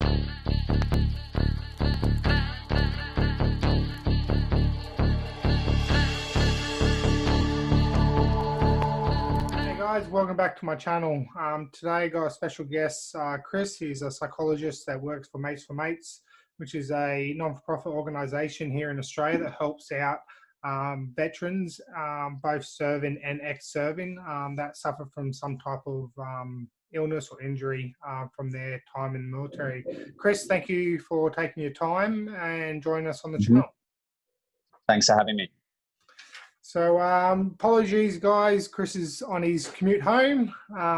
Hey guys, welcome back to my channel. Today I got a special guest, Chris. He's a psychologist that works for Mates for Mates, which is a non-for-profit organisation here in Australia that helps out veterans, both serving and ex-serving, that suffer from some type of illness or injury from their time in the military. Chris, thank you for taking your time and joining us on the channel. Thanks for having me. So apologies, guys. Chris is on his commute home.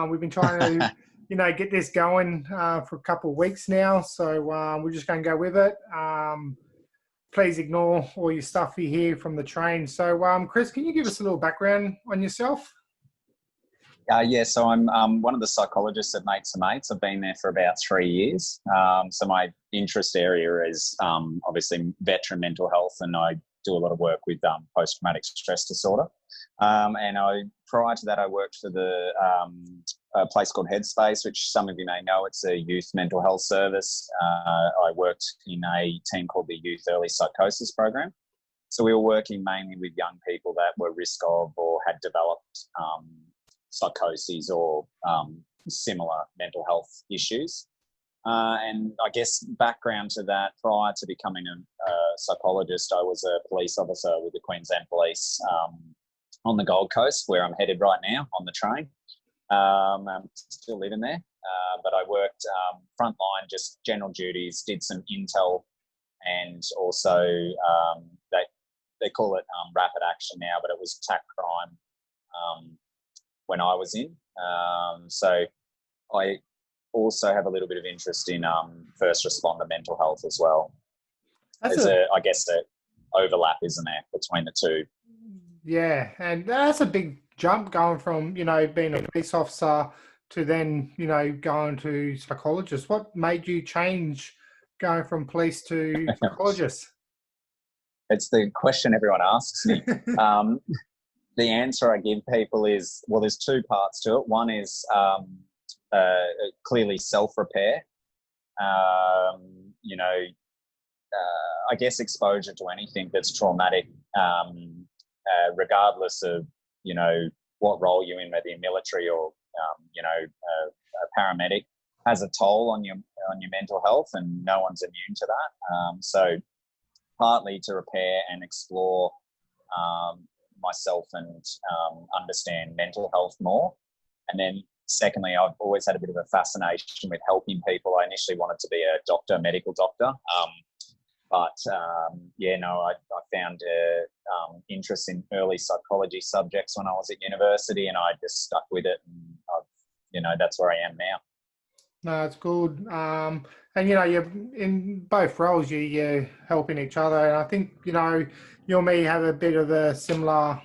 We've been trying to, get this going for a couple of weeks now. So we're just going to go with it. Please ignore all your stuff you hear from the train. So Chris, can you give us a little background on yourself? Yeah, so I'm one of the psychologists at Mates for Mates. I've been there for about 3 years. So my interest area is obviously veteran mental health, and I do a lot of work with post-traumatic stress disorder. Prior to that, I worked for a place called Headspace, which some of you may know. It's a youth mental health service. I worked in a team called the Youth Early Psychosis Program. So we were working mainly with young people that were risk of or had developed psychoses or similar mental health issues. And I guess background to that, prior to becoming a psychologist, I was a police officer with the Queensland Police on the Gold Coast, where I'm headed right now on the train. I'm still living there, but I worked frontline, just general duties, did some intel, and also they call it rapid action now, but it was attack crime when I was in. So I also have a little bit of interest in first responder mental health as well. There's I guess an overlap, isn't there, between the two? Yeah, and that's a big jump going from, being a police officer to then, going to psychologist. What made you change going from police to psychologist? It's the question everyone asks me. The answer I give people is, well, there's two parts to it. One is clearly self-repair. I guess exposure to anything that's traumatic, regardless of, what role you're in, whether you're military or, a paramedic, has a toll on your mental health, and no one's immune to that. So partly to repair and explore myself and understand mental health more. And then secondly, I've always had a bit of a fascination with helping people. I initially wanted to be a doctor, medical doctor. I found interest in early psychology subjects when I was at university, and I just stuck with it. And that's where I am now. No, it's good. And you're in both roles, you're helping each other. And I think, you and me have a bit of a similar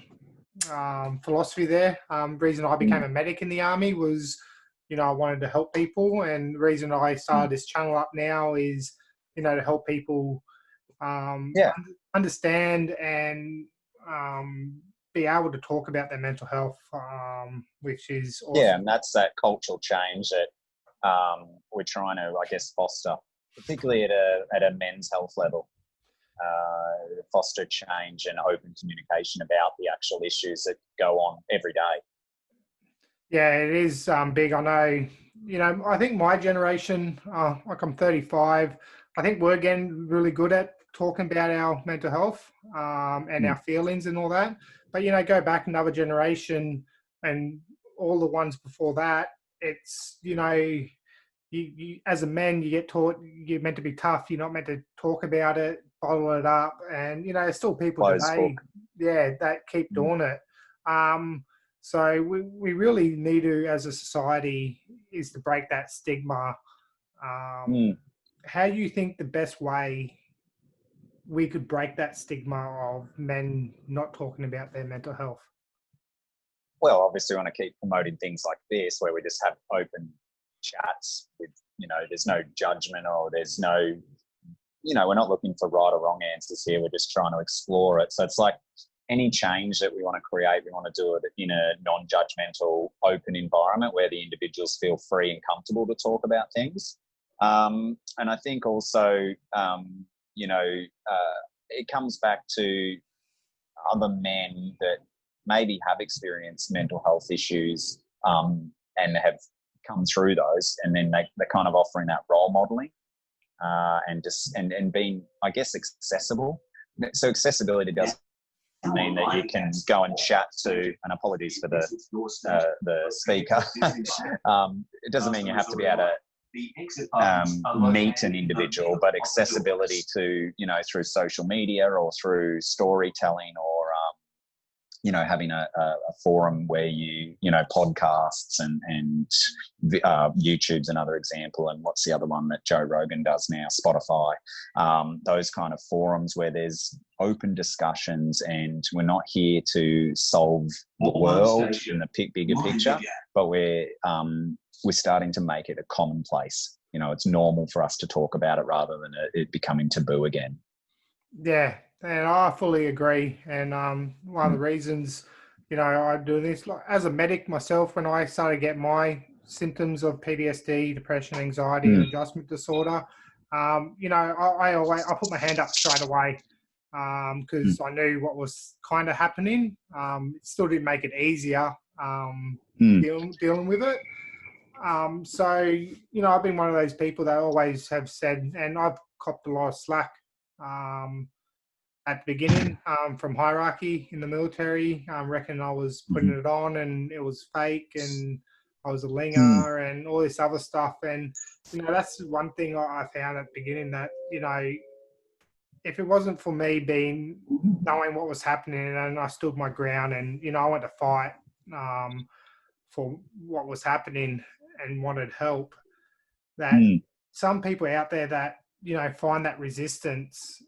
philosophy there. Reason I became a medic in the army was, I wanted to help people. And the reason I started this channel up now is, to help people understand and be able to talk about their mental health, which is awesome. Yeah, and that's that cultural change that we're trying to, I guess, foster, particularly at a men's health level. Foster change and open communication about the actual issues that go on every day. Yeah, it is big. I know, I think my generation, like I'm 35, I think we're getting really good at talking about our mental health and our feelings and all that. But, go back another generation and all the ones before that, it's, you as a man, you get taught you're meant to be tough. You're not meant to talk about it, bottle it up. And, there's still people today, that keep doing it. So we really need to, as a society, is to break that stigma. How do you think the best way we could break that stigma of men not talking about their mental health? Well, obviously we want to keep promoting things like this, where we just have open chats with, there's no judgment, or there's no, we're not looking for right or wrong answers here. We're just trying to explore it. So it's like any change that we want to create, we want to do it in a non-judgmental, open environment where the individuals feel free and comfortable to talk about things. And I think also, it comes back to other men that maybe have experienced mental health issues and have come through those, and then they're kind of offering that role modeling and being, I guess, accessible. So accessibility doesn't mean that you can go and chat to, and apologies for the speaker. It doesn't mean you have to be able to meet an individual, but accessibility to, through social media or through storytelling or, having a forum where podcasts and YouTube's another example. And what's the other one that Joe Rogan does now? Spotify. Those kind of forums where there's open discussions, and we're not here to solve the world in the bigger picture, but we're starting to make it a commonplace. It's normal for us to talk about it rather than it becoming taboo again. Yeah, and I fully agree. And one of the reasons, I do this, as a medic myself, when I started to get my symptoms of PTSD, depression, anxiety, and adjustment disorder, I put my hand up straight away because I knew what was kind of happening. It still didn't make it easier dealing with it. So, I've been one of those people that always have said, and I've copped a lot of slack at the beginning from hierarchy in the military. Reckon I was putting it on and it was fake and I was a linger and all this other stuff. And, that's one thing I found at the beginning that, if it wasn't for me knowing what was happening, and I stood my ground and, I went to fight for what was happening and wanted help, that some people out there that, find that resistance,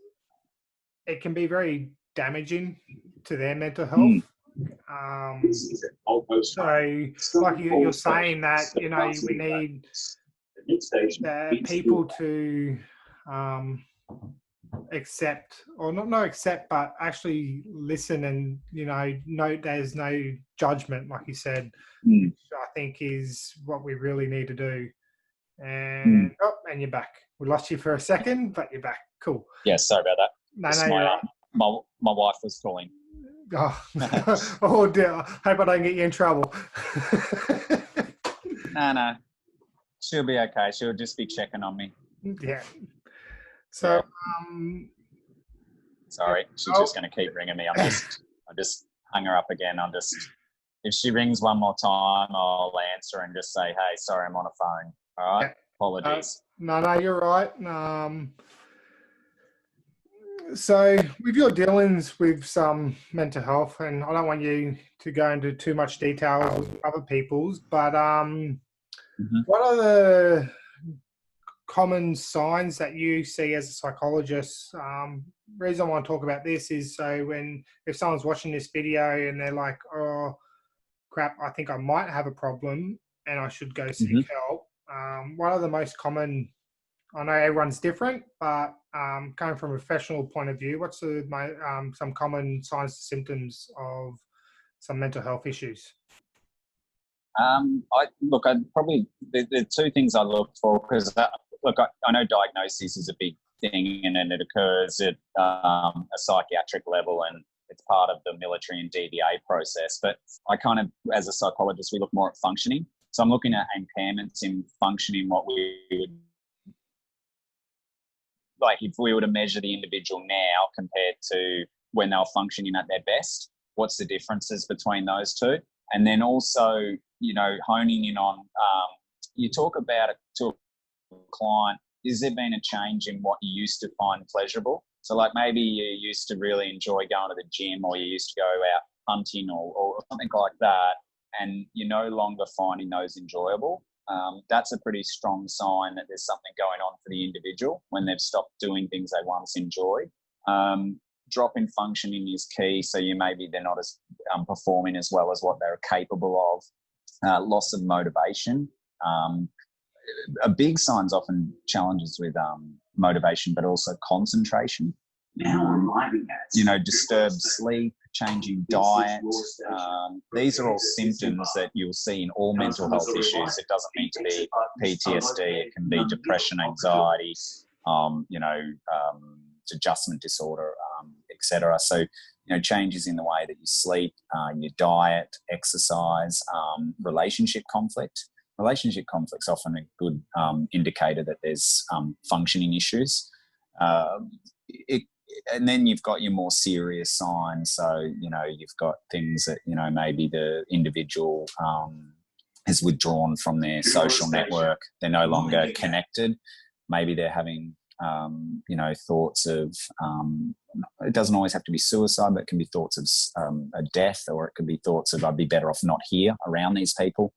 it can be very damaging to their mental health. So like you're saying that, we need people to accept, or not accept, but actually listen and, note there's no judgment, like you said, which I think is what we really need to do. And and you're back. We lost you for a second, but you're back. Cool. Yeah, sorry about that. No, my wife was calling. Oh dear. Hope I don't get you in trouble. No. She'll be okay. She'll just be checking on me. Yeah. So, sorry, she's just going to keep ringing me. I just hung her up again. If she rings one more time, I'll answer and just say, hey, sorry, I'm on a phone. All right. Yeah. Apologies. No, you're right. So with your dealings with some mental health, and I don't want you to go into too much detail with other people's, but what are the common signs that you see as a psychologist? Reason I want to talk about this is so if someone's watching this video and they're like, oh crap, I think I might have a problem and I should go seek help. What are the most common? I know everyone's different, but coming from a professional point of view, what's some common signs and symptoms of some mental health issues? The two things I look for, because I know diagnosis is a big thing and it occurs at a psychiatric level and it's part of the military and DVA process. But I kind of, as a psychologist, we look more at functioning. So I'm looking at impairments in functioning, what we would, like if we were to measure the individual now compared to when they were functioning at their best, what's the differences between those two? And then also, honing in on, you talk about it to a client, is there been a change in what you used to find pleasurable? So like maybe you used to really enjoy going to the gym, or you used to go out hunting or something like that, and you're no longer finding those enjoyable. That's a pretty strong sign that there's something going on for the individual when they've stopped doing things they once enjoyed. Drop in functioning is key. So they're not as performing as well as what they're capable of. Loss of motivation. A big sign's often challenges with motivation, but also concentration. Now I'm live at disturbed sleep, changing diet. These are all symptoms that you'll see in all mental health issues. It doesn't need to be PTSD. It can be depression, anxiety, adjustment disorder, etc. So, changes in the way that you sleep, your diet, exercise, relationship conflict. Relationship conflict's often a good indicator that there's functioning issues. And then you've got your more serious signs. So, you've got things that, maybe the individual has withdrawn from their social network. They're no longer connected. Maybe they're having, thoughts of, it doesn't always have to be suicide, but it can be thoughts of a death, or it could be thoughts of, I'd be better off not here around these people.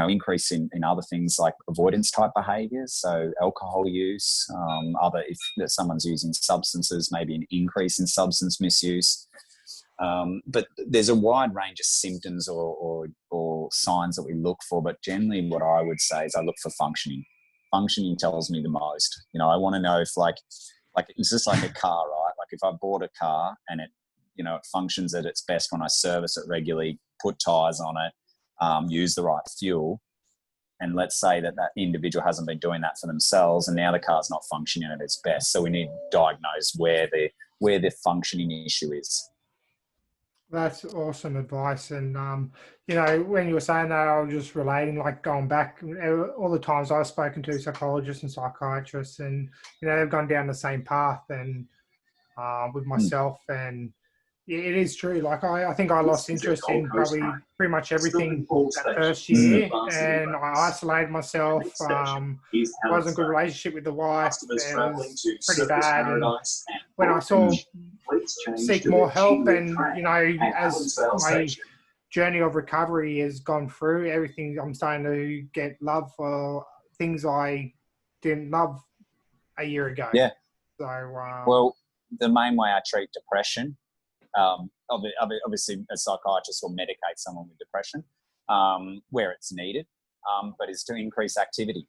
Increase in other things like avoidance type behaviours, so alcohol use, if someone's using substances, maybe an increase in substance misuse. But there's a wide range of symptoms or signs that we look for, but generally what I would say is I look for functioning. Functioning tells me the most. I want to know if like it's just like a car, right? Like if I bought a car and it functions at its best when I service it regularly, put tyres on it, use the right fuel, and let's say that individual hasn't been doing that for themselves, and now the car's not functioning at its best. So we need to diagnose where the functioning issue is. That's awesome advice. And, when you were saying that, I was just relating, like going back all the times I've spoken to psychologists and psychiatrists, and, they've gone down the same path, and with myself. And it is true. Like I think I lost interest in probably pretty much everything that first year, and I isolated myself. Wasn't a good relationship with the wife. It was pretty bad. And when I saw seek more help, and as my journey of recovery has gone through, everything, I'm starting to get love for things I didn't love a year ago. Yeah. So well, the main way I treat depression. Obviously, a psychiatrist will medicate someone with depression where it's needed, but it's to increase activity.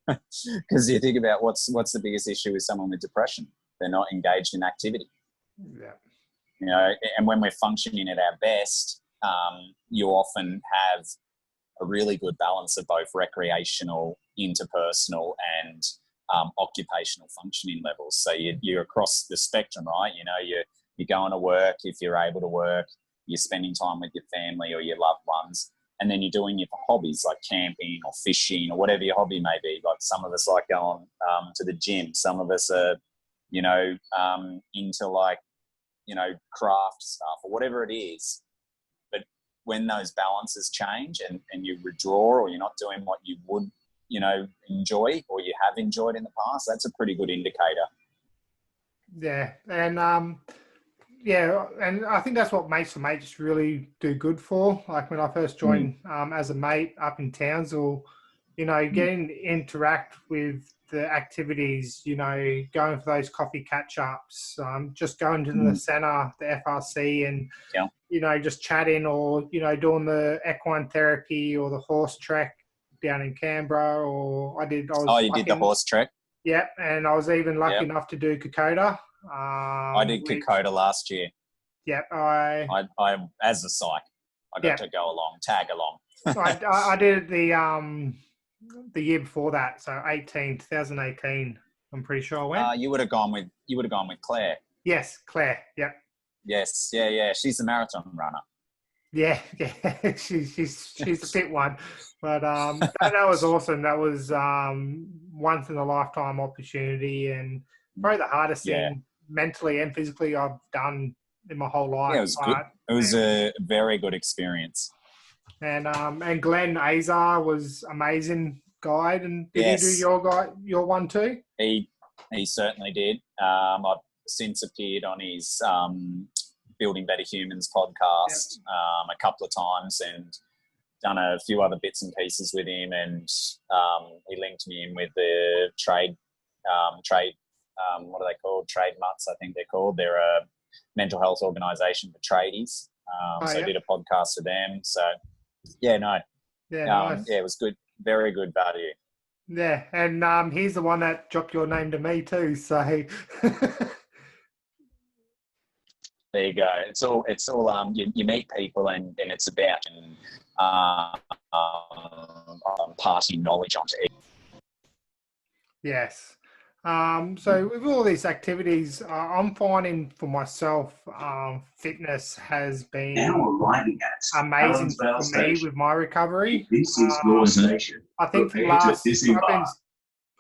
Because you think about what's the biggest issue with someone with depression? They're not engaged in activity. Yeah. And when we're functioning at our best, you often have a really good balance of both recreational, interpersonal, and occupational functioning levels. So you're across the spectrum, right? You're going to work if you're able to work, you're spending time with your family or your loved ones, and then you're doing your hobbies like camping or fishing or whatever your hobby may be. Like some of us like going to the gym. Some of us are, into craft stuff or whatever it is. But when those balances change and you withdraw, or you're not doing what you would, enjoy or you have enjoyed in the past, that's a pretty good indicator. Yeah. And, yeah, and I think that's what mates for mates really do good for. Like when I first joined as a mate up in Townsville, getting to interact with the activities, going for those coffee catch-ups, just going to the centre, the FRC, and, just chatting, or, doing the equine therapy or the horse trek down in Canberra, or you did the horse trek? Yeah, and I was even lucky enough to do Kokoda. I did Kokoda last year. Yep, I as a psych, I got to go along, tag along. I did it the year before that, so 2018. I'm pretty sure I went. You would have gone with Claire. Yes, Claire. Yep. Yes, yeah. She's the marathon runner. Yeah. she's a fit one, but that was awesome. That was once in a lifetime opportunity, and probably the hardest thing mentally and physically I've done in my whole life. Yeah, it was good. It was a very good experience. And Glenn Azar was amazing guide. And did he do your one too? He certainly did. I've since appeared on his Building Better Humans podcast a couple of times, and done a few other bits and pieces with him. And he linked me in with the trade. What are they called? Trade Mutts, I think they're called. They're a mental health organisation for tradies. I did a podcast with them. So, nice. It was good. Very good value. Yeah, and he's the one that dropped your name to me too. So, There you go. It's all. You meet people, and it's about uh, passing knowledge on to each. Yes. So with all these activities, I'm finding for myself, fitness has been amazing for me with my recovery. This is your station. I think for the Prepare to last, disembark.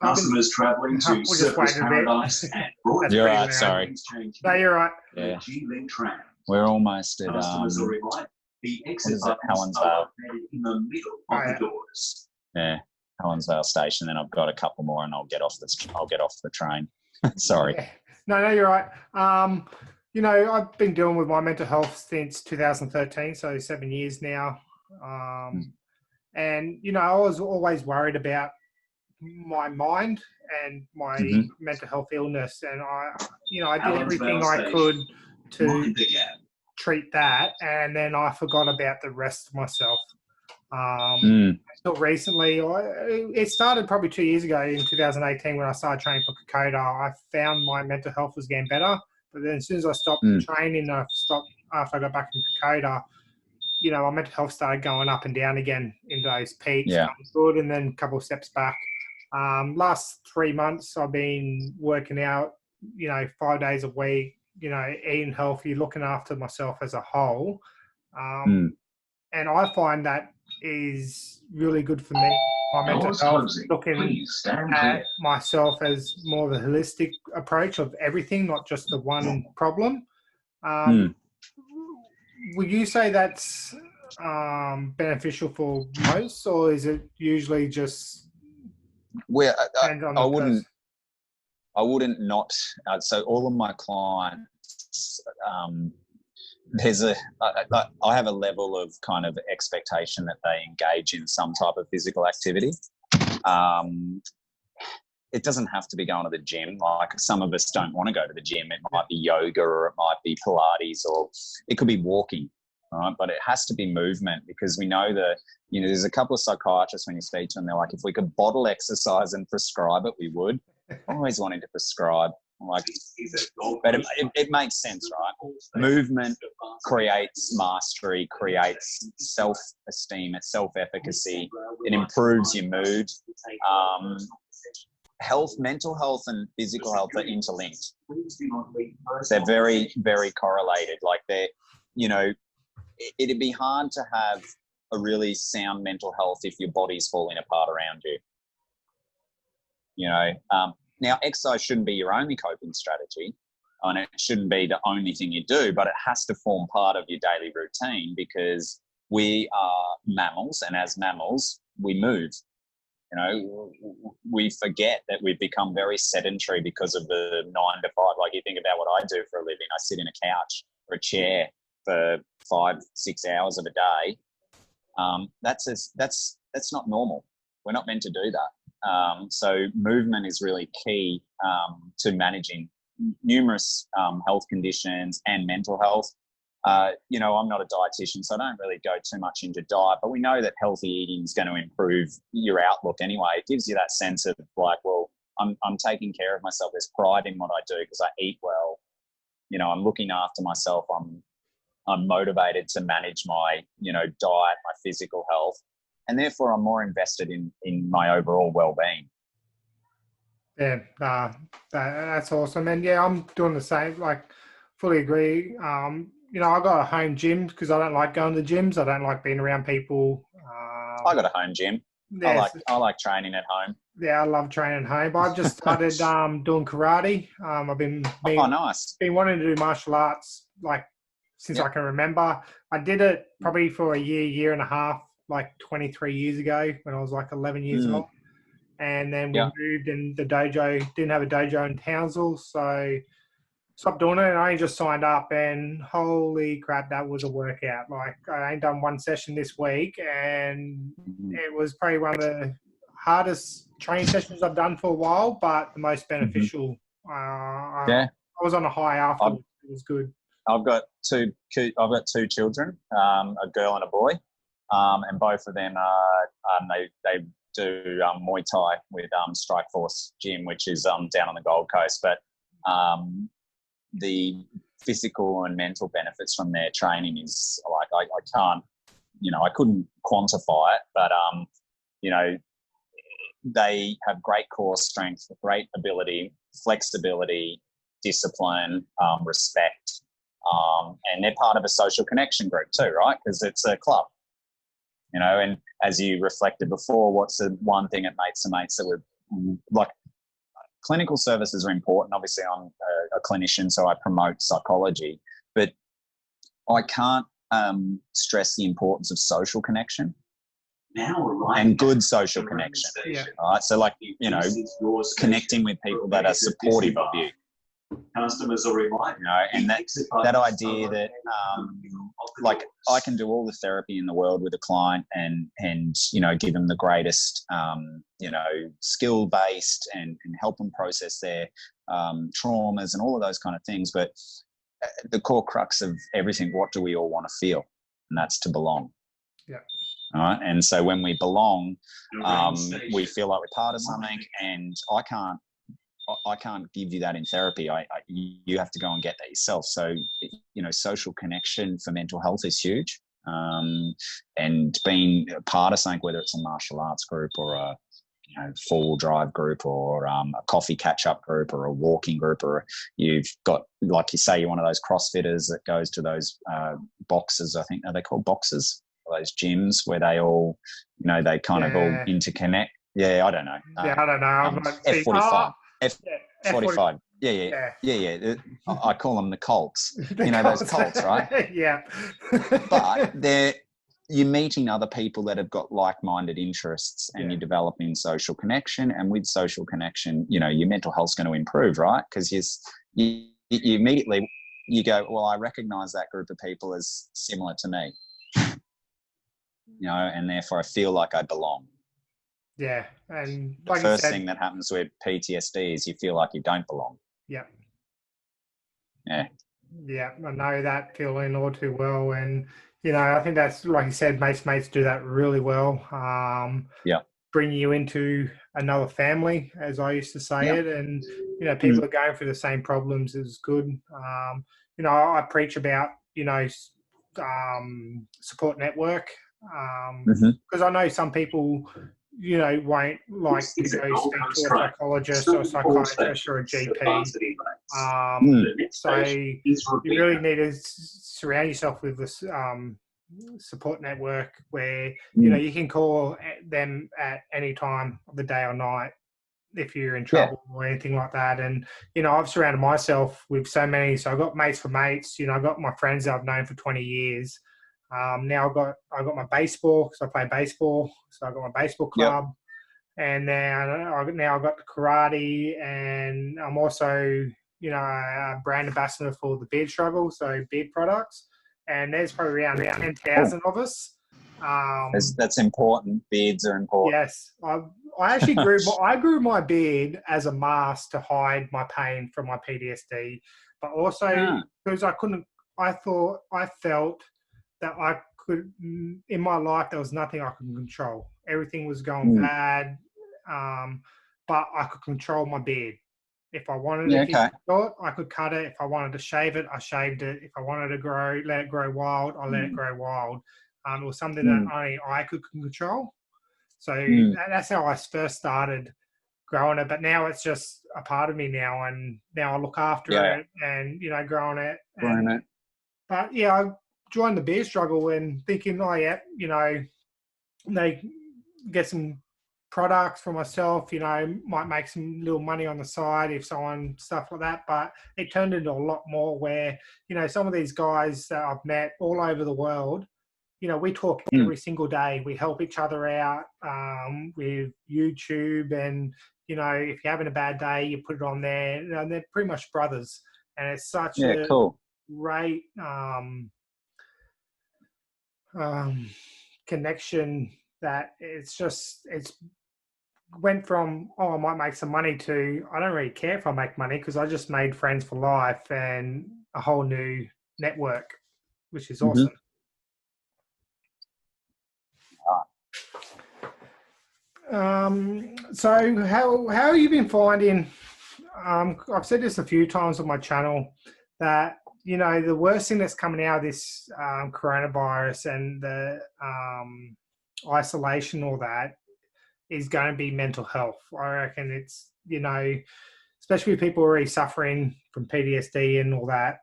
Customers travelling to we'll just wait Surfers a bit. Paradise and Broad You're pretty right. loud. Sorry. No, you're right. Yeah. G-Link trams. We're almost at Customers are reminded the exit is it, buttons Helensvale? are located in the middle of the doors. yeah, Helensvale station. Then I've got a couple more, and I'll get off the train. Sorry. Yeah. No, you're right. I've been dealing with my mental health since 2013, so 7 years now. And, I was always worried about my mind and my mental health illness. And I did everything I could to treat that. And then I forgot about the rest of myself. Until recently, it started probably 2 years ago in 2018 when I started training for Kokoda. I found my mental health was getting better, but then as soon as I stopped training, after I got back from Kokoda, my mental health started going up and down again in those peaks. Yeah. Good, and then a couple of steps back. Last 3 months, I've been working out, 5 days a week, eating healthy, looking after myself as a whole. And I find that is really good for me. My mental health, looking at myself as more of a holistic approach of everything, not just the one problem. Would you say that's beneficial for most, or is it usually just? Well, I wouldn't not. So all of my clients, I have a level of kind of expectation that they engage in some type of physical activity. It doesn't have to be going to the gym. Like, some of us don't want to go to the gym. It might be yoga, or it might be Pilates, or it could be walking, right? But it has to be movement, because we know that, there's a couple of psychiatrists when you speak to them, they're like, if we could bottle exercise and prescribe it, we would. I'm always wanting to prescribe. But it makes sense, right? Movement creates mastery, creates self-esteem, it's self-efficacy. It improves your mood. Mental health and physical health are interlinked. They're very, very correlated. Like, it'd be hard to have a really sound mental health if your body's falling apart around you. Now, exercise shouldn't be your only coping strategy, and it shouldn't be the only thing you do, but it has to form part of your daily routine, because we are mammals, and as mammals, we move. We forget that we've become very sedentary because of the 9 to 5. Like, you think about what I do for a living. I sit in a couch or a chair for 5-6 hours of a day. That's not normal. We're not meant to do that. So movement is really key to managing numerous health conditions and mental health. I'm not a dietitian, so I don't really go too much into diet, but we know that healthy eating is going to improve your outlook anyway. It gives you that sense of like, well, I'm taking care of myself. There's pride in what I do because I eat well. I'm looking after myself. I'm motivated to manage my, diet, my physical health, and therefore I'm more invested in my overall well-being. Yeah, that's awesome. And yeah, I'm doing the same. Like, fully agree. I got a home gym because I don't like going to the gyms. I don't like being around people. I got a home gym. Yes. I like training at home. Yeah, I love training at home. But I've just started doing karate. I've been nice. Been wanting to do martial arts like since I can remember. I did it probably for a year and a half, like 23 years ago when I was like 11 years old. And then we moved, and the dojo didn't have a dojo in Townsville, so stopped doing it. And I only just signed up, and holy crap, that was a workout. Like, I ain't done one session this week, and it was probably one of the hardest training sessions I've done for a while, but the most beneficial. I was on a high afterwards. It was good. I've got two children, a girl and a boy, and both of them they do Muay Thai with Strike Force Gym, which is down on the Gold Coast. But the physical and mental benefits from their training is like, I can't, I couldn't quantify it, but, they have great core strength, great ability, flexibility, discipline, respect, and they're part of a social connection group too, right? Because it's a club, and as you reflected before, what's the one thing at Mates and Mates that we're like, clinical services are important. Obviously, I'm a clinician, so I promote psychology, but I can't stress the importance of social connection. And good social connection. Yeah. Right. So like, connecting with people that are supportive of you. Customers are reminded. And that idea that like I can do all the therapy in the world with a client and give them the greatest skill based and help them process their traumas and all of those kind of things. But the core crux of everything, what do we all want to feel? And that's to belong. Yeah. All right. And so when we belong, we feel like we're part of something, and I can't give you that in therapy. You have to go and get that yourself. So, social connection for mental health is huge. And being a part of something, whether it's a martial arts group or a four-wheel drive group or a coffee catch-up group or a walking group, or you've got, like you say, you're one of those CrossFitters that goes to those boxes, I think, are they called boxes? Those gyms where they all, they kind of all interconnect. Yeah, I don't know. I don't know. F45. F45. Yeah. I call them the Colts. Those Colts, right? Yeah. But you're meeting other people that have got like-minded interests, and you're developing social connection. And with social connection, your mental health's going to improve, right? Because you immediately you go, well, I recognise that group of people as similar to me. And therefore I feel like I belong. Yeah. And the first thing that happens with PTSD is you feel like you don't belong. Yeah. Yeah. Yeah. I know that feeling all too well. And, I think that's, like you said, mates do that really well. Bring you into another family, as I used to say it. And, people are going through the same problems is good. I preach about, support network. Because I know some people, won't like to go speak to a psychologist or a psychiatrist or a GP. So you really need to surround yourself with this support network where, you can call them at any time of the day or night if you're in trouble or anything like that. And, I've surrounded myself with so many. So I've got mates for mates. I've got my friends that I've known for 20 years. Now I've got my baseball, because I play baseball. So I've got my baseball club, and now I've got the karate, and I'm also, a brand ambassador for the beard struggle, so beard products. And there's probably around 10,000 of us. That's important. Beards are important. Yes, I actually grew my beard as a mask to hide my pain from my PTSD, but also because I felt that I could, in my life, there was nothing I could control. Everything was going bad, but I could control my beard. If I wanted to keep it short, I could cut it. If I wanted to shave it, I shaved it. If I wanted to let it grow wild, I let it grow wild. It was something that only I could control. So that's how I first started growing it. But now it's just a part of me now, and now I look after it and, growing it. But I joined the beer struggle and thinking, they get some products for myself, might make some little money on the side if someone, stuff like that. But it turned into a lot more where, some of these guys that I've met all over the world, we talk every single day. We help each other out with YouTube, and, if you're having a bad day, you put it on there. They're pretty much brothers. And it's such a great connection that it's went from, I might make some money, to I don't really care if I make money, because I just made friends for life and a whole new network, which is awesome. So how have you been finding, I've said this a few times on my channel, that you know, the worst thing that's coming out of this coronavirus and the isolation, all that, is going to be mental health. I reckon it's, you know, especially with people already suffering from PTSD and all that,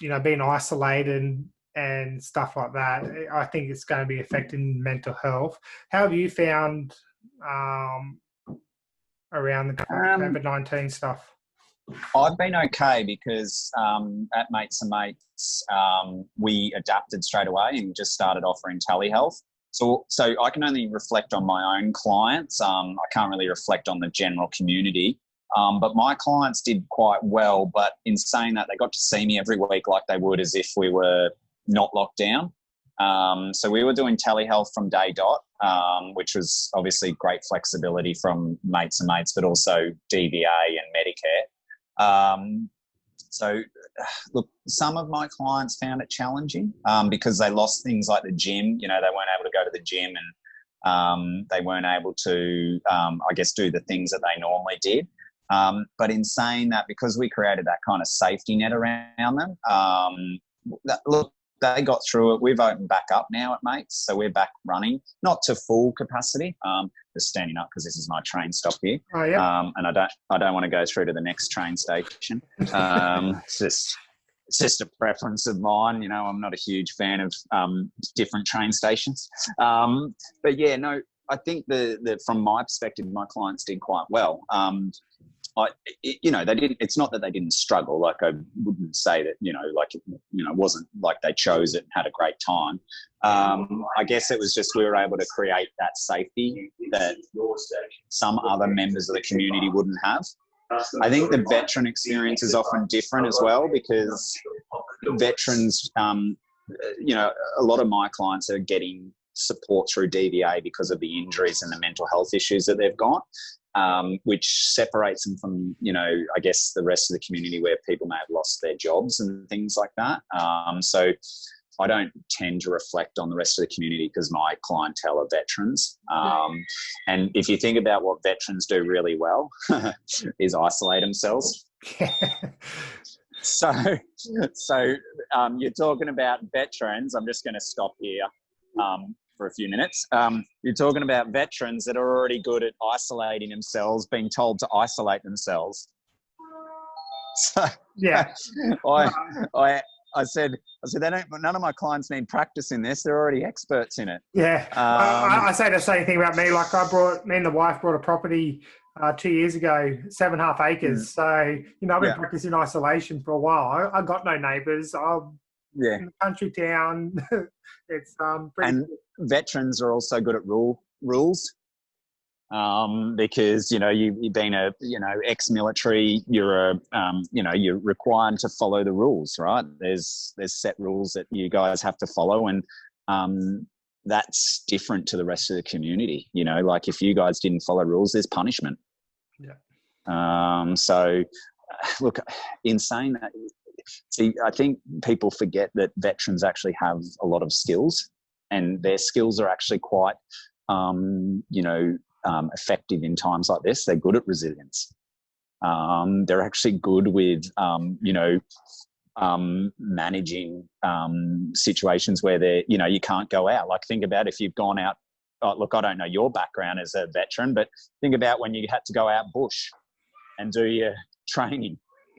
you know, being isolated and stuff like that. I think it's going to be affecting mental health. How have you found around the COVID-19 stuff? I've been okay because at Mates and Mates, we adapted straight away and just started offering telehealth. So I can only reflect on my own clients. I can't really reflect on the general community. But my clients did quite well. But in saying that, they got to see me every week like they would as if we were not locked down. So we were doing telehealth from day dot, which was obviously great flexibility from Mates and Mates, but also DVA and Medicare. So, look, some of my clients found it challenging because they lost things like the gym. You know, they weren't able to go to the gym and they weren't able to, I guess, do the things that they normally did. But in saying that, because we created that kind of safety net around them, look, they got through it. We've opened back up now at Mates, so we're back running, not to full capacity. Just standing up because this is my train stop here. Oh, yeah. And I don't want to go through to the next train station. It's just a preference of mine. You know, I'm not a huge fan of different train stations. But yeah, no, I think from my perspective, my clients did quite well. You know, they didn't. It's not that they didn't struggle. Like, I wouldn't say that. You know, like, you know, it wasn't like they chose it and had a great time. I guess it was just we were able to create that safety that some other members of the community wouldn't have. I think the veteran experience is often different as well because veterans, you know, a lot of my clients are getting support through DVA because of the injuries and the mental health issues that they've got. Which separates them from, you know, I guess the rest of the community where people may have lost their jobs and things like that. So I don't tend to reflect on the rest of the community because my clientele are veterans. And if you think about what veterans do really well is isolate themselves. So you're talking about veterans. I'm just going to stop here. For a few minutes. You're talking about veterans that are already good at isolating themselves, being told to isolate themselves. So Yeah. I said none of my clients need practice in this. They're already experts in it. Yeah. I say the same thing about me. Like me and the wife bought a property 2 years ago, 7.5 acres. So, you know, I've been practicing isolation for a while. I got no neighbours. I'm in the country town. It's pretty and veterans are also good at rules because, you know, you've been a, you know, ex-military, you're you're required to follow the rules, right? There's set rules that you guys have to follow, and that's different to the rest of the community. You know, like if you guys didn't follow rules, there's punishment. So look, in saying that, see, I think people forget that veterans actually have a lot of skills, and their skills are actually quite, effective in times like this. They're good at resilience. They're actually good with, managing situations where you can't go out. Like, think about if you've gone out. Oh, look, I don't know your background as a veteran, but think about when you had to go out bush and do your training.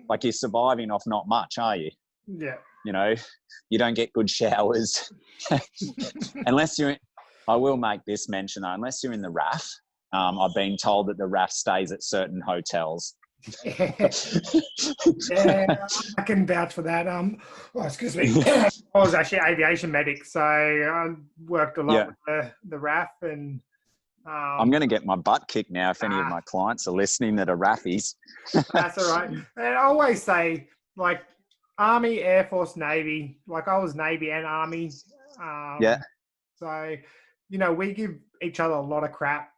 Like, you're surviving off not much, are you? Yeah. You know, you don't get good showers unless you're. I will make this mention though, unless you're in the RAF. I've been told that the RAF stays at certain hotels. Yeah, I can vouch for that. Excuse me. I was actually an aviation medic, so I worked a lot with the RAF, and I'm going to get my butt kicked now if any of my clients are listening that are RAFies. That's all right. And I always say, like, Army, Air Force, Navy. Like, I was Navy and Army. So, you know, we give each other a lot of crap.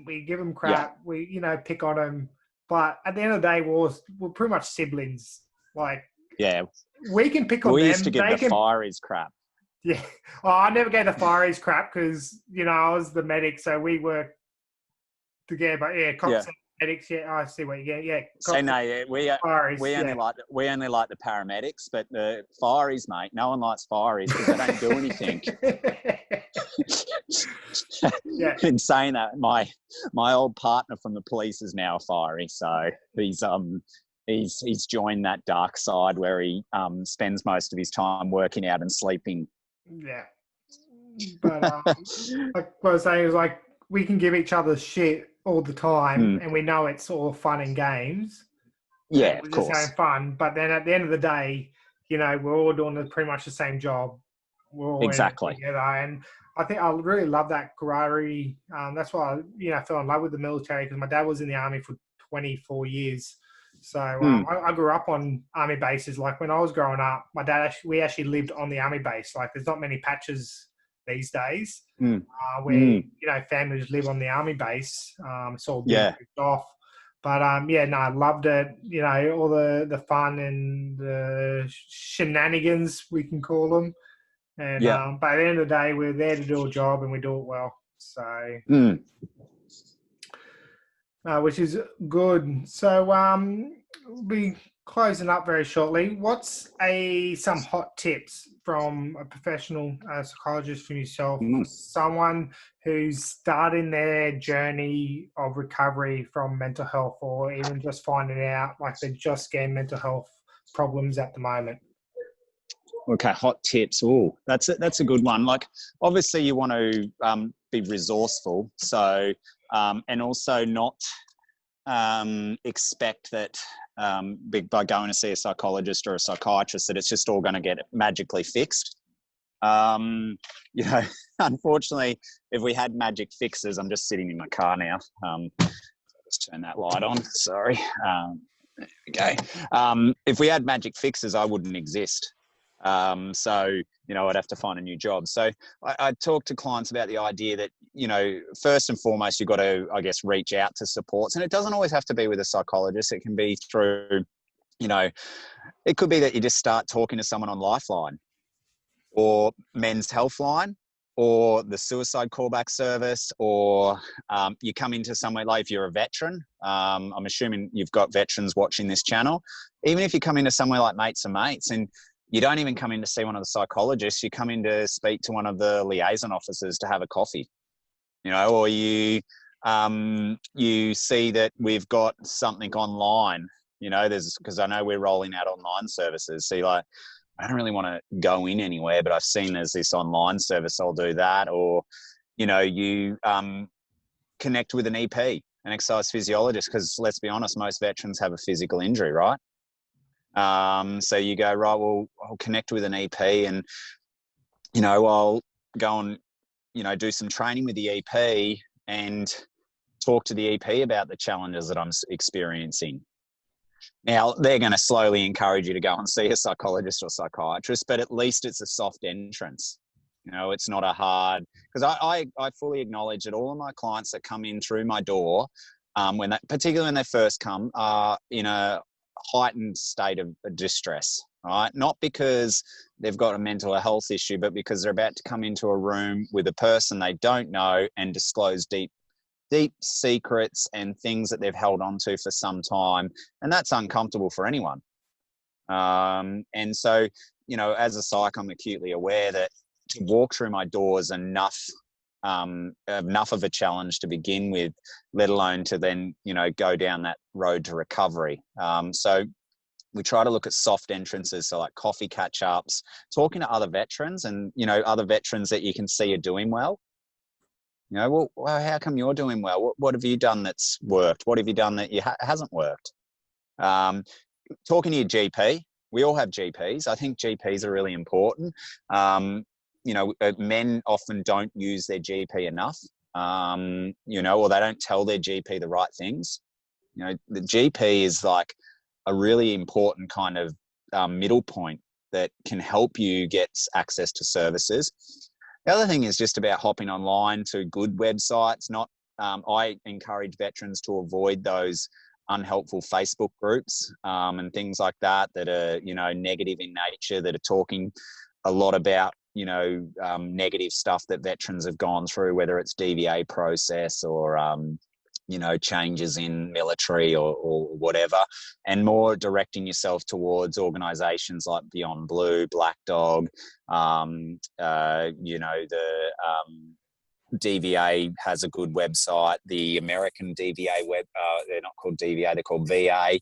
We give them crap. We, you know, pick on them. But at the end of the day, we're pretty much siblings. Like, we can pick on them. We used to give the fireys crap. Yeah. Oh, I never gave the fireys crap because, you know, I was the medic, so we worked together. But Medics, yeah, I see what you get. Yeah, So no, fireys, we only like the paramedics, but the fireys, mate. No one likes fireys because they don't do anything. Yeah. In saying that, my old partner from the police is now a fiery, so he's joined that dark side where he spends most of his time working out and sleeping. Yeah. But like what I was saying is like we can give each other shit all the time, and we know it's all fun and games. Yeah, we're of just course. having fun. But then at the end of the day, we're all doing pretty much the same job. We're all Exactly. in it together, and I think I really love that camaraderie. That's why I fell in love with the military, because my dad was in the army for 24 years. So I grew up on army bases. Like when I was growing up, my dad we actually lived on the army base. Like there's not many patches these days where families live on the army base. It's all been moved off. But I loved it. All the fun and the shenanigans, we can call them. And by the end of the day, we're there to do a job, and we do it well. So, which is good. So we'll be closing up very shortly. What's some hot tips from a professional psychologist from yourself, for someone who's starting their journey of recovery from mental health, or even just finding out like they're just getting mental health problems at the moment? Okay, hot tips. Oh, that's a good one. Like, obviously, you want to be resourceful. So, and also not expect that by going to see a psychologist or a psychiatrist that it's just all going to get magically fixed. Unfortunately, if we had magic fixes, I'm just sitting in my car now. Let's turn that light on. Sorry. There we go. If we had magic fixes, I wouldn't exist. So, I'd have to find a new job. So I talk to clients about the idea that, first and foremost, you've got to, I guess, reach out to supports. And it doesn't always have to be with a psychologist. It can be through, it could be that you just start talking to someone on Lifeline or Men's Health Line or the suicide callback service, or you come into somewhere like, if you're a veteran, I'm assuming you've got veterans watching this channel. Even if you come into somewhere like Mates and Mates, and you don't even come in to see one of the psychologists, you come in to speak to one of the liaison officers to have a coffee, or you see that we've got something online, because I know we're rolling out online services. So you're like, I don't really want to go in anywhere, but I've seen there's this online service, I'll do that. Or, you connect with an EP, an exercise physiologist, because let's be honest, most veterans have a physical injury, right? So you go, right, well, I'll connect with an EP, and, I'll go and, do some training with the EP and talk to the EP about the challenges that I'm experiencing. Now, they're going to slowly encourage you to go and see a psychologist or psychiatrist, but at least it's a soft entrance. It's not a hard, because I fully acknowledge that all of my clients that come in through my door, particularly when they first come, are in a heightened state of distress, right? Not because they've got a mental health issue, but because they're about to come into a room with a person they don't know and disclose deep secrets and things that they've held on to for some time. And that's uncomfortable for anyone. And so, as a psych, I'm acutely aware that to walk through my doors enough of a challenge to begin with, let alone to then, go down that road to recovery. So we try to look at soft entrances, so like coffee catch-ups, talking to other veterans, and, other veterans that you can see are doing well. Well, how come you're doing well? What have you done that's worked? What have you done that hasn't worked? Talking to your GP. We all have GPs. I think GPs are really important. Men often don't use their GP enough, or they don't tell their GP the right things. The GP is like a really important kind of middle point that can help you get access to services. The other thing is just about hopping online to good websites. I encourage veterans to avoid those unhelpful Facebook groups and things like that are, negative in nature, that are talking a lot about, negative stuff that veterans have gone through, whether it's DVA process or, changes in military or whatever, and more directing yourself towards organizations like Beyondblue, Black Dog, DVA has a good website. The American DVA they're not called DVA, they're called VA.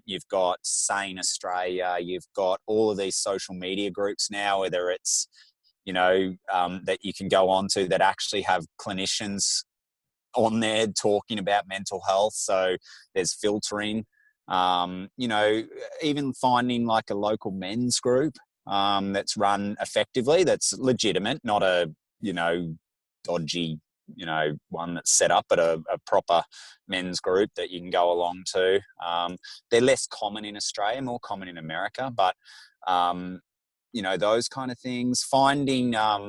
You've got Sane Australia. You've got all of these social media groups now, whether it's, that you can go on to that actually have clinicians on there talking about mental health. So there's filtering, even finding like a local men's group that's run effectively, that's legitimate, not a, dodgy, one that's set up, but a proper men's group that you can go along to. They're less common in Australia, more common in America, but, those kind of things. Finding, a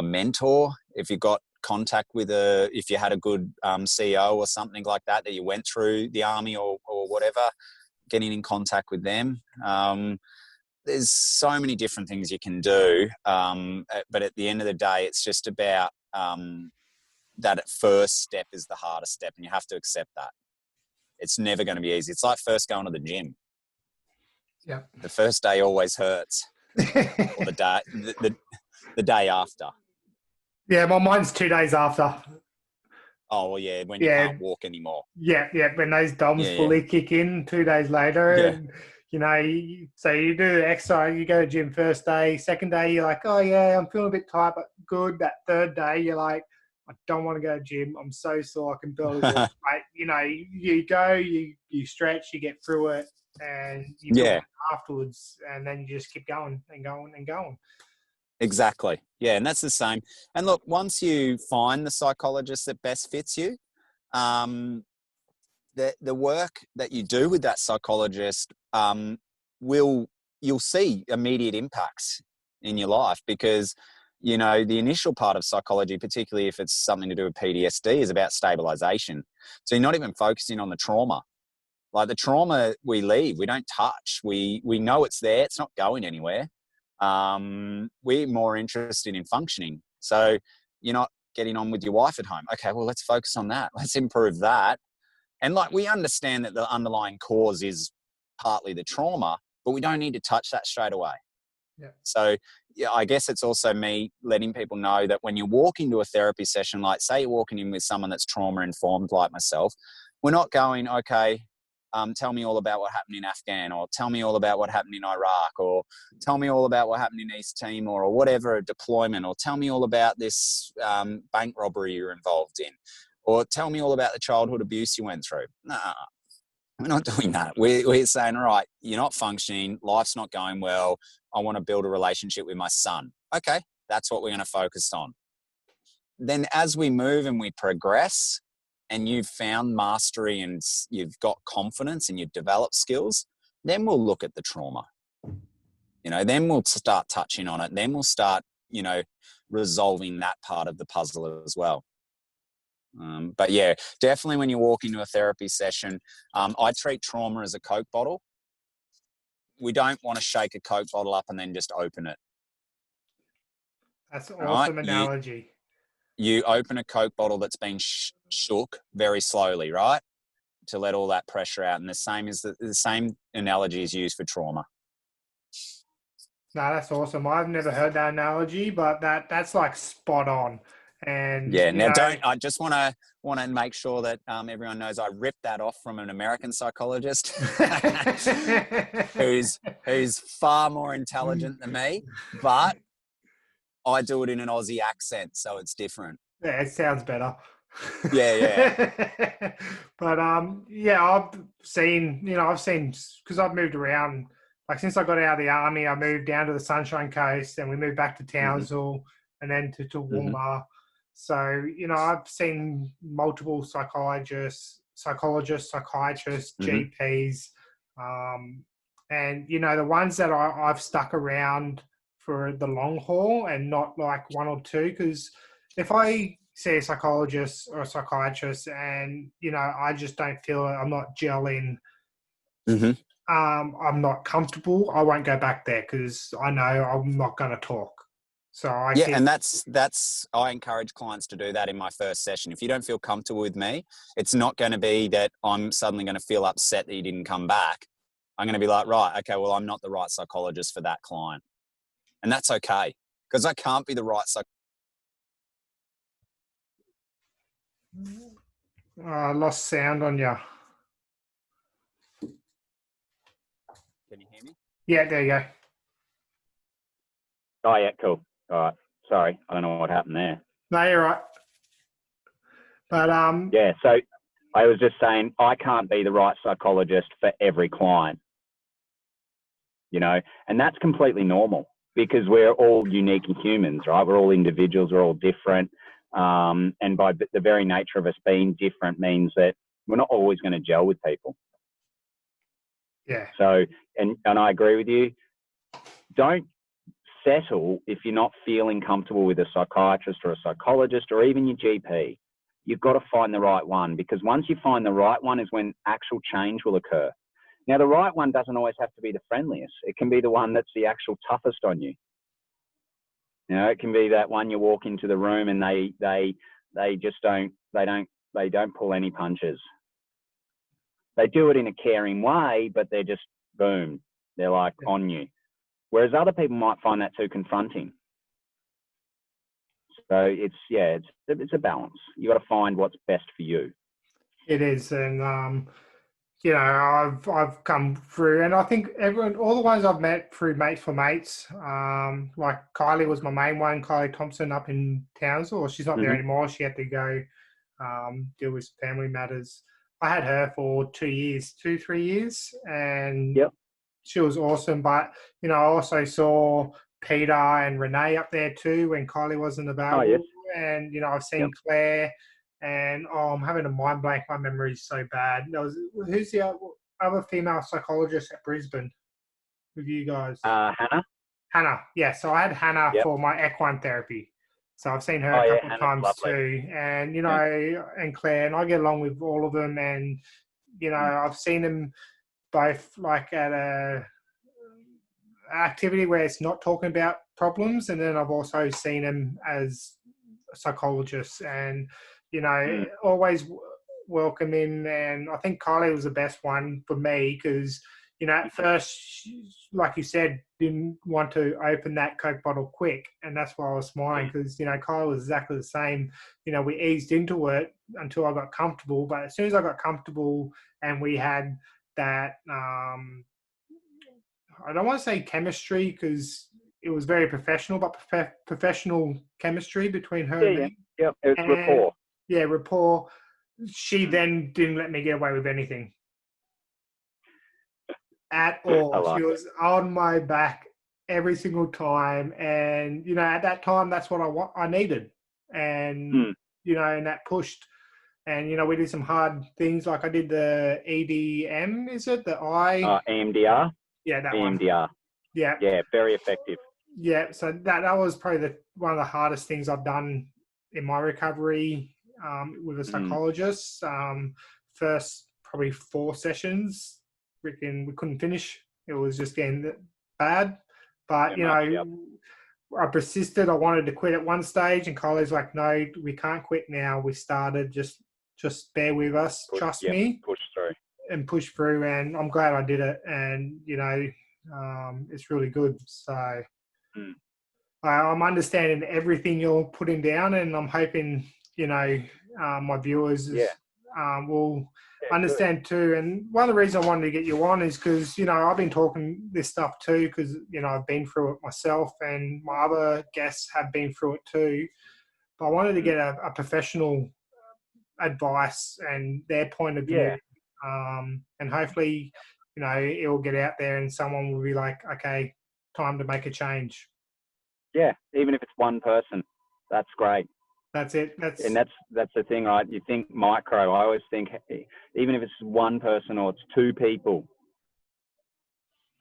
mentor, if you've got contact with if you had a good CEO or something like that you went through the army or whatever, getting in contact with them. There's so many different things you can do, but at the end of the day, it's just about that first step is the hardest step, and you have to accept that. It's never going to be easy. It's like first going to the gym. Yeah. The first day always hurts, or the day after. Yeah, my mine's 2 days after. Oh, well, yeah, when you can't walk anymore. Yeah, when those DOMs fully kick in 2 days later. Yeah. And, so you do the exercise, you go to the gym first day, second day, you're like, oh, yeah, I'm feeling a bit tired, but good. That third day, you're like, I don't want to go to the gym. I'm so sore, I can barely walk. Right? You go, you stretch, you get through it, and you feel better afterwards, and then you just keep going and going and going. Exactly. Yeah, and that's the same. And look, once you find the psychologist that best fits you, the work that you do with that psychologist you'll see immediate impacts in your life, because the initial part of psychology, particularly if it's something to do with PTSD, is about stabilization. So you're not even focusing on the trauma. Like the trauma we leave, we don't touch. We know it's there, it's not going anywhere. We're more interested in functioning. So you're not getting on with your wife at home. Okay, well, let's focus on that. Let's improve that. And we understand that the underlying cause is partly the trauma, but we don't need to touch that straight away. Yeah. So I guess it's also me letting people know that when you walk into a therapy session, like say you're walking in with someone that's trauma informed like myself, we're not going, okay, tell me all about what happened in Afghan, or tell me all about what happened in Iraq, or tell me all about what happened in East Timor, or whatever, a deployment, or tell me all about this bank robbery you're involved in, or tell me all about the childhood abuse you went through. No, we're not doing that. We're saying, all right, you're not functioning, life's not going well, I want to build a relationship with my son. Okay, that's what we're going to focus on. Then as we move and we progress, and you've found mastery and you've got confidence and you've developed skills, then we'll look at the trauma. Then we'll start touching on it. Then we'll start, resolving that part of the puzzle as well. But yeah, definitely when you walk into a therapy session, I treat trauma as a Coke bottle. We don't want to shake a Coke bottle up and then just open it. That's an awesome analogy. You open a Coke bottle that's been shook very slowly, right? To let all that pressure out. And the same analogy is used for trauma. No, that's awesome. I've never heard that analogy, but that's like spot on. And yeah, now I just want to make sure that everyone knows I ripped that off from an American psychologist who's far more intelligent than me, but I do it in an Aussie accent, so it's different. Yeah, it sounds better. Yeah. But I've seen, because I've moved around. Like since I got out of the army, I moved down to the Sunshine Coast, and we moved back to Townsville, and then to Toowoomba. So I've seen multiple psychologists, psychiatrists, GPs, and the ones that I've stuck around for the long haul and not like one or two, because if I see a psychologist or a psychiatrist and I just don't feel it, I'm not gelling, I'm not comfortable, I won't go back there because I know I'm not going to talk. So I Yeah, see. and that's I encourage clients to do that in my first session. If you don't feel comfortable with me, it's not going to be that I'm suddenly going to feel upset that you didn't come back. I'm going to be like, right, okay, well, I'm not the right psychologist for that client. And that's okay, because I can't be the right psychologist. I lost sound on you. Can you hear me? Yeah, there you go. Oh, yeah, cool. All right. Sorry, I don't know what happened there. No, you're right. But Yeah, so I was just saying I can't be the right psychologist for every client, you know, and that's completely normal because we're all unique humans, right? We're all individuals, we're all different. And by the very nature of us being different means that we're not always going to gel with people. yeah, So, and I agree with you. Don't settle if you're not feeling comfortable with a psychiatrist or a psychologist or even your GP. You've got to find the right one, because once you find the right one is when actual change will occur. Now, the right one doesn't always have to be the friendliest. It can be the one that's the actual toughest on you. You know, it can be that one you walk into the room and they just don't pull any punches. They do it in a caring way, but they're just boom. They're like on you. Whereas other people might find that too confronting. So it's a balance. You got to find what's best for you. it is. And you know, I've come through, and I think all the ones I've met through Mates for Mates, like Kylie was my main one, Kylie Thompson up in Townsville. She's not there anymore. She had to go deal with family matters. I had her for 2 years, 3 years, and she was awesome. But, you know, I also saw Peter and Renee up there too when Kylie wasn't available. Oh, yes. And, you know, I've seen Claire. And I'm having a mind blank. My memory is so bad. Who's the other female psychologist at Brisbane with you guys? Hannah. Hannah. Yeah. So I had Hannah for my equine therapy. So I've seen her a couple of times too. And, you know, and Claire, and I get along with all of them. And, you know, I've seen them both like at a activity where it's not talking about problems. And then I've also seen them as psychologists, and you know, always welcome in. And I think Kylie was the best one for me because, you know, at first, like you said, didn't want to open that Coke bottle quick, and that's why I was smiling, because, you know, Kylie was exactly the same. You know, we eased into it until I got comfortable, but as soon as I got comfortable and we had that I don't want to say chemistry because it was very professional, but professional chemistry between her and me. Yeah, it's rapport. Yeah, rapport. She then didn't let me get away with anything at all. She was on my back every single time. And, you know, at that time, that's what I needed. And, you know, and that pushed. And, you know, we did some hard things. Like I did the EDM, is it? EMDR? Yeah, that EMDR. one. Yeah. Yeah, very effective. Yeah, so that was probably one of the hardest things I've done in my recovery with a psychologist. First, probably 4 sessions, we couldn't finish. It was just getting bad. But, you know, I persisted. I wanted to quit at one stage, and Kylie's like, no, we can't quit now. We started. Just bear with us. Trust me. Push through. And push through. And I'm glad I did it. And, you know, it's really good. So I'm understanding everything you're putting down, and I'm hoping, you know, my viewers will understand too. And one of the reasons I wanted to get you on is because, you know, I've been talking this stuff too because, you know, I've been through it myself, and my other guests have been through it too. But I wanted to get a professional advice and their point of view. And hopefully, you know, it will get out there and someone will be like, okay, time to make a change. Yeah, even if it's one person, that's great. That's it. That's the thing, right? You think micro. I always think even if it's one person or it's 2 people,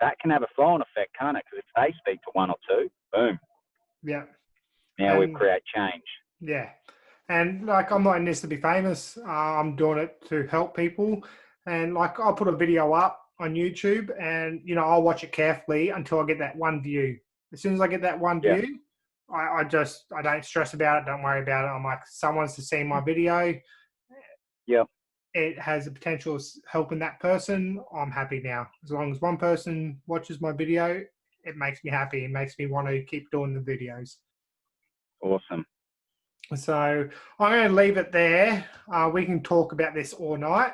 that can have a flow-on effect, can't it? Because if they speak to 1 or 2, boom. Yeah. Now we create change. Yeah. And like, I'm not in this to be famous. I'm doing it to help people. And like, I'll put a video up on YouTube, and, you know, I'll watch it carefully until I get that 1 view. As soon as I get that 1 view, I don't stress about it. Don't worry about it. I'm like, someone's to see my video. Yep. It has the potential of helping that person. I'm happy now. As long as one person watches my video, it makes me happy. It makes me want to keep doing the videos. Awesome. So I'm going to leave it there. We can talk about this all night,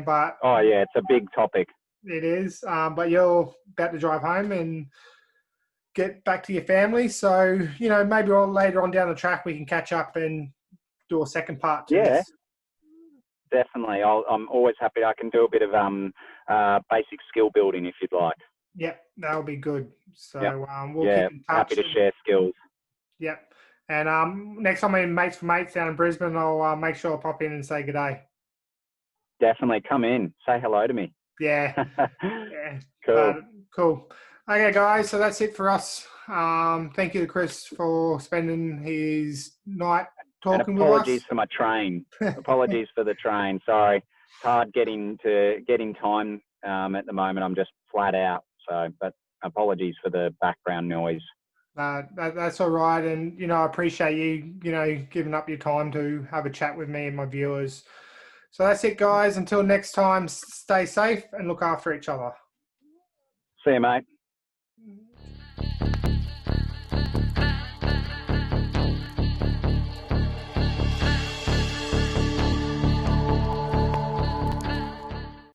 but Oh yeah, it's a big topic. it is. But you're about to drive home and get back to your family. So, maybe later on down the track, we can catch up and do a second part to this. Definitely. I'm always happy. I can do a bit of basic skill building if you'd like. Yep, that'll be good. So we'll keep in touch. Happy to share skills. Yep. And next time I'm in Mates for Mates down in Brisbane, I'll make sure I pop in and say good day. Definitely. Come in. Say hello to me. Yeah. Yeah. Cool. Cool. Okay, guys. So that's it for us. Thank you to Chris for spending his night talking with us. Apologies for my train. Apologies for the train. Sorry. It's hard getting time at the moment. I'm just flat out. So, but apologies for the background noise. That's all right. And, I appreciate you, giving up your time to have a chat with me and my viewers. So that's it, guys. Until next time, stay safe and look after each other. See you, mate.